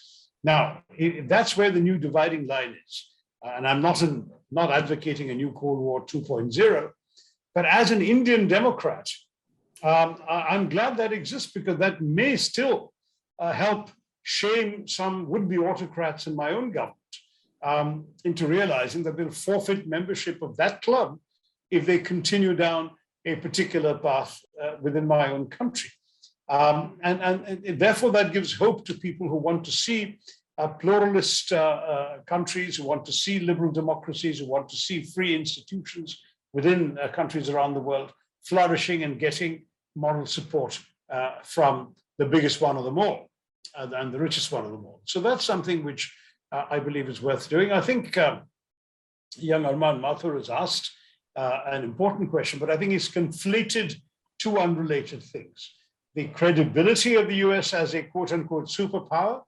Now, that's where the new dividing line is. And I'm not advocating a new Cold War 2.0, but as an Indian Democrat, I'm glad that exists, because that may still help shame some would-be autocrats in my own government into realizing that they'll forfeit membership of that club if they continue down a particular path within my own country. And therefore, that gives hope to people who want to see pluralist countries, who want to see liberal democracies, who want to see free institutions within countries around the world flourishing and getting moral support from the biggest one of them all and the richest one of them all. So that's something which I believe is worth doing. I think young Arman Mathur has asked an important question, but I think he's conflated two unrelated things. The credibility of the US as a quote unquote superpower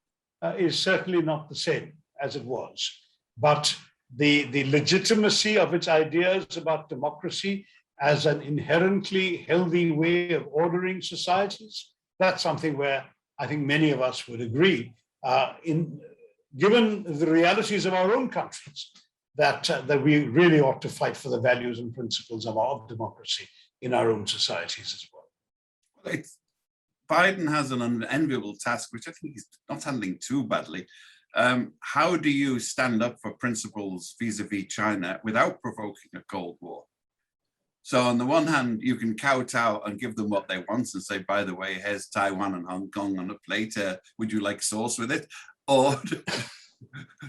is certainly not the same as it was. But the legitimacy of its ideas about democracy as an inherently healthy way of ordering societies, that's something where I think many of us would agree, given the realities of our own countries, that we really ought to fight for the values and principles of democracy in our own societies as well. Biden has an unenviable task, which I think he's not handling too badly. How do you stand up for principles vis-a-vis China without provoking a Cold War? So on the one hand, you can kowtow and give them what they want and say, by the way, here's Taiwan and Hong Kong on a plate. Would you like sauce with it? Or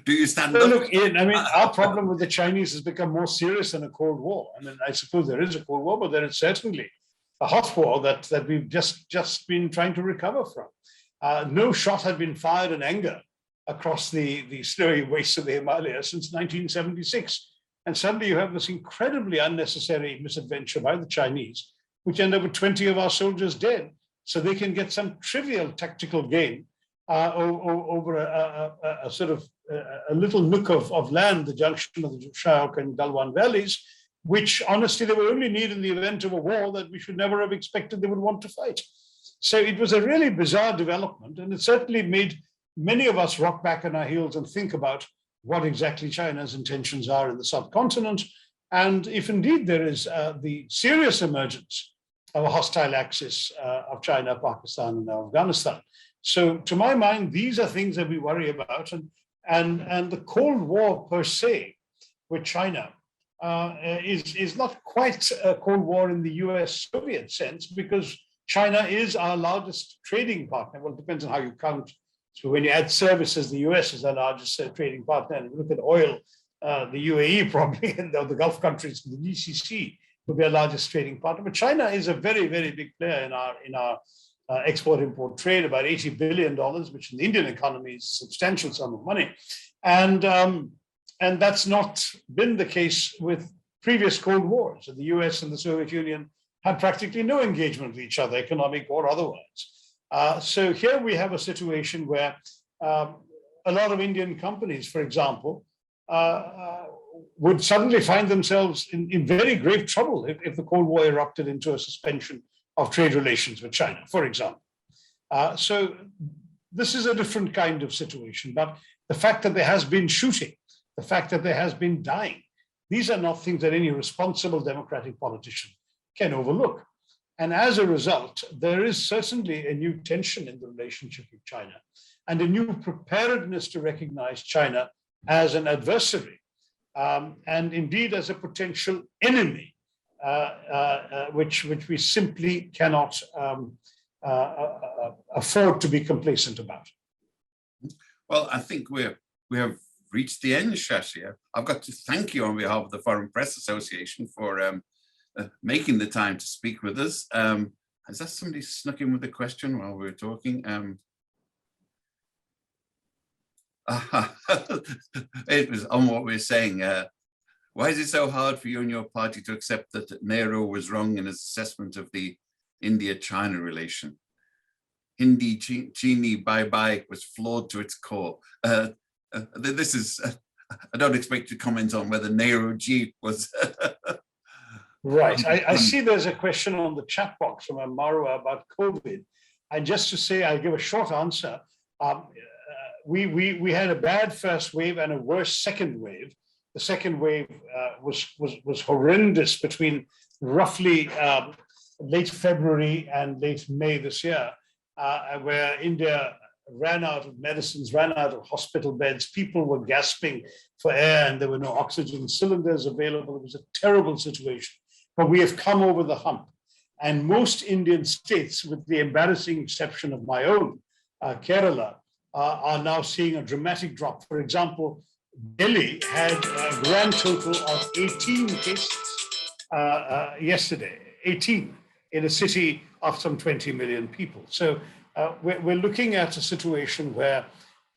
do you stand up? Look, Ian, I mean, our problem with the Chinese has become more serious than a Cold War. I mean, I suppose there is a Cold War, but there is certainly a hot war that we've just been trying to recover from. No shot had been fired in anger across the snowy wastes of the Himalayas since 1976. And suddenly you have this incredibly unnecessary misadventure by the Chinese, which end up with 20 of our soldiers dead, so they can get some trivial tactical gain over a sort of a little nook of land, the junction of the Shyok and Galwan valleys, which honestly they will only need in the event of a war that we should never have expected they would want to fight. So it was a really bizarre development, and it certainly made many of us rock back on our heels and think about what exactly China's intentions are in the subcontinent, and if indeed there is the serious emergence of a hostile axis of China, Pakistan, and Afghanistan. So to my mind, these are things that we worry about, and the Cold War per se with China is not quite a Cold War in the US-Soviet sense, because China is our largest trading partner. Well, it depends on how you count. So when you add services, the US is our largest trading partner. And if you look at oil, the UAE probably, and the Gulf countries, the GCC will be our largest trading partner. But China is a very, very big player in our export-import trade, about $80 billion, which in the Indian economy is a substantial sum of money. And that's not been the case with previous Cold Wars. The US and the Soviet Union had practically no engagement with each other, economic or otherwise. So here we have a situation where a lot of Indian companies, for example, would suddenly find themselves in very grave trouble if the Cold War erupted into a suspension of trade relations with China, for example. So this is a different kind of situation. But the fact that there has been shooting, the fact that there has been dying, these are not things that any responsible democratic politician can overlook. And as a result, there is certainly a new tension in the relationship with China and a new preparedness to recognize China as an adversary and indeed as a potential enemy, which we simply cannot afford to be complacent about. Well, I think we have reached the end, Shashi. I've got to thank you on behalf of the Foreign Press Association for making the time to speak with us. Has that somebody snuck in with a question while we were talking? It was on what we were saying. Why is it so hard for you and your party to accept that Nehru was wrong in his assessment of the India-China relation? Hindi Chini bye-bye was flawed to its core. This is, I don't expect you to comment on whether Nehru Ji was... Right. I see there's a question on the chat box from Marwa about COVID. And just to say, I'll give a short answer. We had a bad first wave and a worse second wave. The second wave was horrendous between roughly late February and late May this year, where India ran out of medicines, ran out of hospital beds. People were gasping for air and there were no oxygen cylinders available. It was a terrible situation. But we have come over the hump. And most Indian states, with the embarrassing exception of my own, Kerala, are now seeing a dramatic drop. For example, Delhi had a grand total of 18 cases yesterday, 18 in a city of some 20 million people. So we're looking at a situation where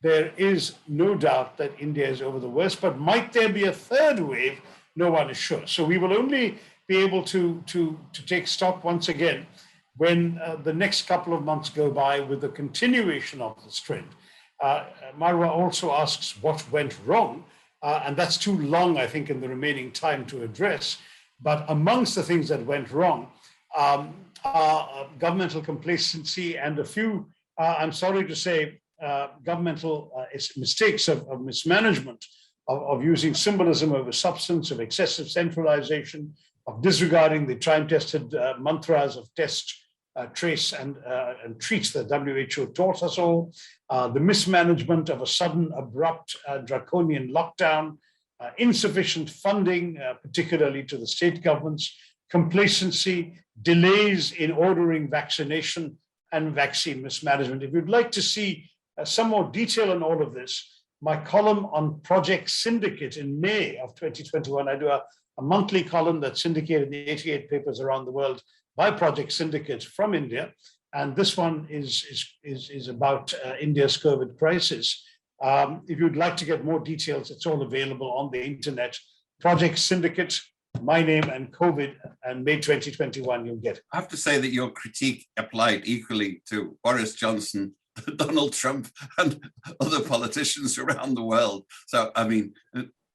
there is no doubt that India is over the worst, but might there be a third wave? No one is sure. So we will only be able to take stock once again when the next couple of months go by with the continuation of this trend. Marwa also asks what went wrong, and that's too long, I think, in the remaining time to address. But amongst the things that went wrong are governmental complacency and a few, I'm sorry to say, governmental mistakes of mismanagement, of using symbolism over substance, of excessive centralization, of disregarding the time-tested mantras of test, trace, and treat that WHO taught us all, the mismanagement of a sudden, abrupt, draconian lockdown, insufficient funding, particularly to the state governments, complacency, delays in ordering vaccination, and vaccine mismanagement. If you'd like to see some more detail on all of this, my column on Project Syndicate in May of 2021, I do a monthly column that's syndicated in 88 papers around the world by Project Syndicate from India. And this one is about India's COVID crisis. If you'd like to get more details, it's all available on the internet. Project Syndicate, my name, and COVID, and May 2021, you'll get it. I have to say that your critique applied equally to Boris Johnson, Donald Trump, and other politicians around the world. So, I mean,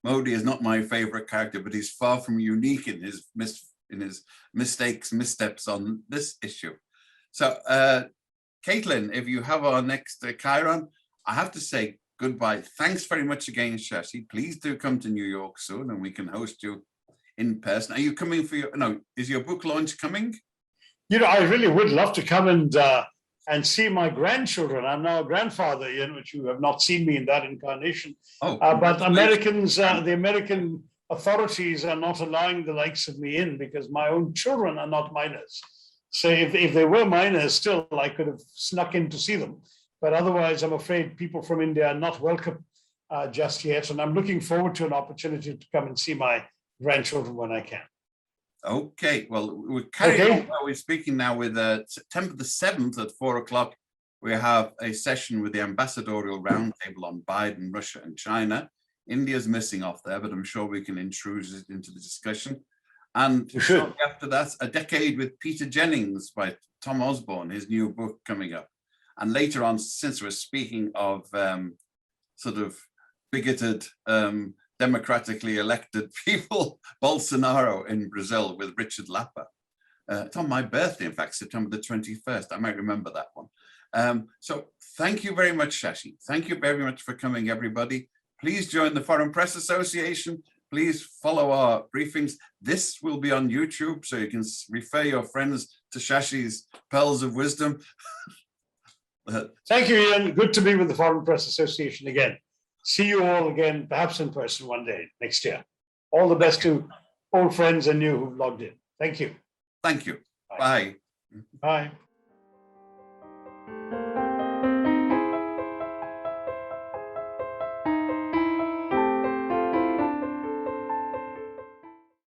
Modi is not my favorite character, but he's far from unique in his mistakes, missteps on this issue. So, Caitlin, if you have our next Chiron, I have to say goodbye. Thanks very much again, Shashi. Please do come to New York soon and we can host you in person. Are you coming for your, no, is your book launch coming? You know, I really would love to come and see my grandchildren. I'm now a grandfather, which you have not seen me in that incarnation. Oh, but Americans, the American authorities are not allowing the likes of me in because my own children are not minors. So if they were minors, still I could have snuck in to see them. But otherwise, I'm afraid people from India are not welcome just yet. And I'm looking forward to an opportunity to come and see my grandchildren when I can. Okay, well, we're carrying on. We're speaking now with September the 7th at 4 o'clock. We have a session with the ambassadorial roundtable on Biden, Russia, and China. India's missing off there, but I'm sure we can intrude it into the discussion. And shortly after that, A Decade with Peter Jennings by Tom Osborne, his new book coming up. And later on, since we're speaking of sort of bigoted, democratically elected people, Bolsonaro in Brazil with Richard Lapa. It's on my birthday, in fact, September the 21st. I might remember that one. So thank you very much, Shashi. Thank you very much for coming, everybody. Please join the Foreign Press Association. Please follow our briefings. This will be on YouTube, so you can refer your friends to Shashi's Pearls of Wisdom. Thank you, Ian. Good to be with the Foreign Press Association again. See you all again, perhaps in person one day next year. All the best to old friends and new who've logged in. Thank you. Thank you. Bye. Bye.